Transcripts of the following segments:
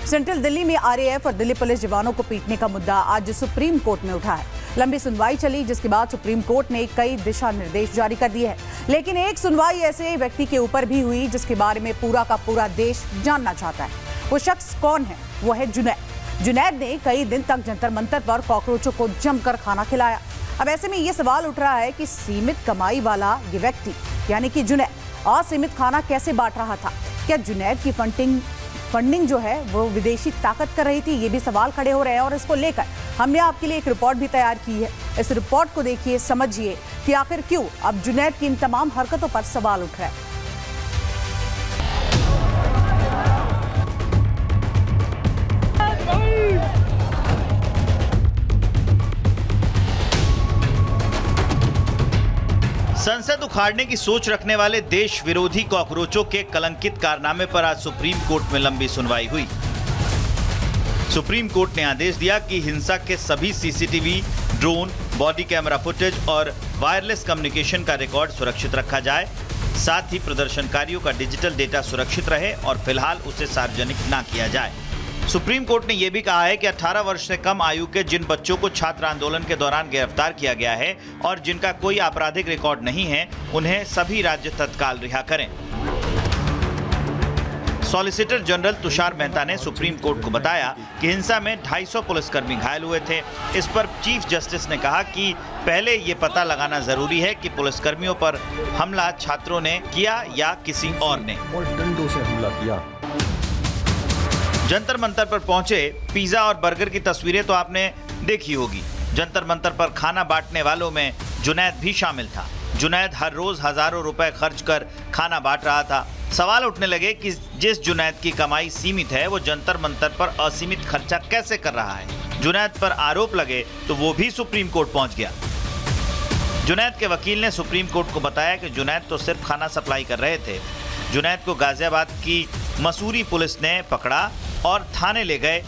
Central Delhi में RAF और Delhi police जवानों को पीटने का मुद्दा आज सुप्रीम कोर्ट में उठा है। लंबी सुनवाई चली, जिसके बाद सुप्रीम कोर्ट ने कई दिशा निर्देश जारी कर दिए हैं। लेकिन एक सुनवाई ऐसे व्यक्ति के ऊपर भी हुई जिसके बारे में पूरा का पूरा देश जानना चाहता है। वो शख्स कौन है? वो है जुनैद। जुनैद ने कई दिन तक जंतर मंतर पर कॉकरोचों को जमकर खाना खिलाया। अब ऐसे में ये सवाल उठ रहा है कि सीमित कमाई वाला ये व्यक्ति यानी कि जुनैद असीमित खाना कैसे बांट रहा था? क्या जुनैद की फंडिंग जो है वो विदेशी ताकत कर रही थी? ये भी सवाल खड़े हो रहे हैं और इसको लेकर हमने आपके लिए एक रिपोर्ट भी तैयार की है। इस रिपोर्ट को देखिए, समझिए कि आखिर क्यों अब जुनैद की इन तमाम हरकतों पर सवाल उठ रहा है। संसद उखाड़ने की सोच रखने वाले देश विरोधी कॉकरोचों के कलंकित कारनामे पर आज सुप्रीम कोर्ट में लंबी सुनवाई हुई। सुप्रीम कोर्ट ने आदेश दिया कि हिंसा के सभी CCTV, drone, body camera footage और वायरलेस कम्युनिकेशन का रिकॉर्ड सुरक्षित रखा जाए। साथ ही प्रदर्शनकारियों का डिजिटल डेटा सुरक्षित रहे और फिलहाल उसे सार्वजनिक ना किया जाए। सुप्रीम कोर्ट ने यह भी कहा है कि 18 वर्ष से कम आयु के जिन बच्चों को छात्र आंदोलन के दौरान गिरफ्तार किया गया है और जिनका कोई आपराधिक रिकॉर्ड नहीं है, उन्हें सभी राज्य तत्काल रिहा करें। सॉलिसिटर जनरल तुषार मेहता ने सुप्रीम कोर्ट को बताया कि हिंसा में 250 पुलिसकर्मी घायल हुए थे। इस पर चीफ जस्टिस ने कहा कि पहले ये पता लगाना जरूरी है कि पुलिसकर्मियों पर हमला छात्रों ने किया या किसी और ने। डंडों से हमला किया। जंतर मंतर पर पहुंचे पिज्जा और बर्गर की तस्वीरें तो आपने देखी होगी। जंतर मंतर पर खाना बांटने वालों में जुनैद भी शामिल था। जुनैद हर रोज हजारों रुपए खर्च कर खाना बांट रहा था। सवाल उठने लगे कि जिस जुनैद की कमाई सीमित है, वो जंतर मंतर पर असीमित खर्चा कैसे कर रहा है? जुनैद पर आरोप लगे तो वो भी सुप्रीम कोर्ट पहुंच गया। जुनैद के वकील ने सुप्रीम कोर्ट को बताया कि जुनैद तो सिर्फ खाना सप्लाई कर रहे थे। जुनैद को गाजियाबाद की मसूरी पुलिस ने पकड़ा और थाने ले गए।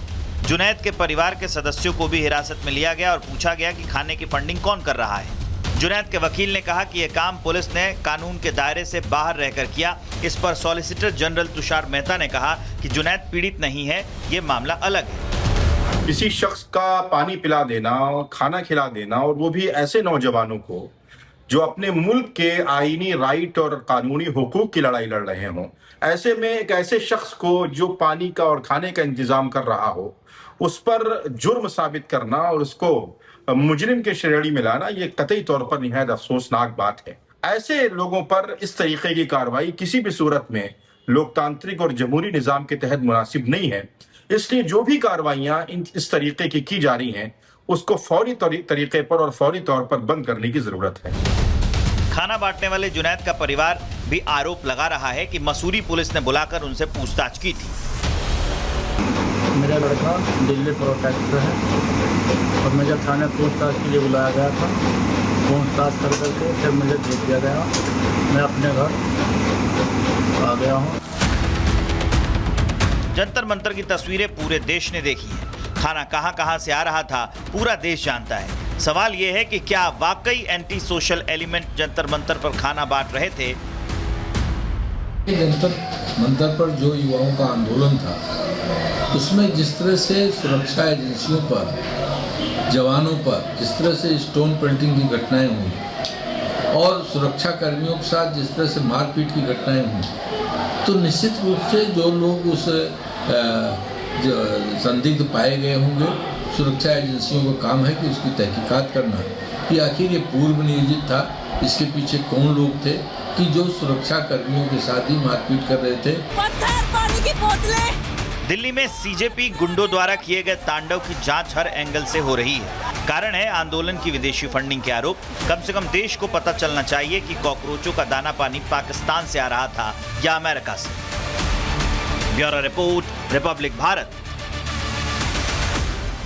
जुनैद के परिवार के सदस्यों को भी हिरासत में लिया गया और पूछा गया कि खाने की फंडिंग कौन कर रहा है। जुनैद के वकील ने कहा कि यह काम पुलिस ने कानून के दायरे से बाहर रहकर किया। इस पर सॉलिसिटर जनरल तुषार मेहता ने कहा कि जुनैद पीड़ित नहीं है, ये मामला अलग है। किसी शख्स का पानी पिला देना और खाना खिला देना, और वो भी ऐसे नौजवानों को जो अपने मुल्क के आईनी राइट और कानूनी हुकूक की लड़ाई लड़ रहे हों, ऐसे में एक ऐसे शख्स को जो पानी का और खाने का इंतजाम कर रहा हो, उस पर जुर्म साबित करना और उसको मुजरिम के श्रेणी में लाना, ये कतई तौर पर निहायत अफसोसनाक बात है। ऐसे लोगों पर इस तरीके की कार्रवाई किसी भी सूरत में लोकतांत्रिक और जमहूरी निज़ाम के तहत मुनासिब नहीं है। इसलिए जो भी कार्रवाइयाँ इस तरीके की जा रही हैं, उसको फौरी तरीके पर और फौरी तौर पर बंद करने की जरूरत है। खाना बांटने वाले जुनैद का परिवार भी आरोप लगा रहा है कि मसूरी पुलिस ने बुलाकर उनसे पूछताछ की थी। मेरा लड़का दिल्ली प्रोटेक्टर है और मुझे थाने पूछताछ के लिए बुलाया गया था। पूछताछ कर करके फिर मुझे भेज दिया गया। मैं अपने घर आ गया हूँ। जंतर मंतर की तस्वीरें पूरे देश ने देखी हैं। खाना कहां से आ रहा था, पूरा देश जानता है। सवाल यह है कि क्या वाकई anti social element Jantar Mantar पर खाना बांट रहे थे? जंतर मंतर पर जो युवाओं का आंदोलन था, उसमें जिस तरह से सुरक्षा एजेंसियों पर, जवानों पर जिस तरह से स्टोन पेल्टिंग की घटनाएं हुई और सुरक्षा कर्मियों के साथ जिस तरह से मारपीट की घटनाएं हुई, तो निश्चित रूप से जो लोग उस जो संदिग्ध पाए गए होंगे, सुरक्षा एजेंसियों का काम है कि उसकी तहकीकात करना कि आखिर ये पूर्व नियोजित था, इसके पीछे कौन लोग थे कि जो सुरक्षा कर्मियों के साथ ही मारपीट कर रहे थे। पत्थर, पानी की बोतलें। दिल्ली में सीजेपी गुंडों द्वारा किए गए तांडव की जांच हर एंगल से हो रही है। कारण है आंदोलन की विदेशी फंडिंग के आरोप। कम से कम देश को पता चलना चाहिए कि कॉकरोचों का दाना पानी पाकिस्तान से आ रहा था या अमेरिका से। Bureau report, Republic Bharat.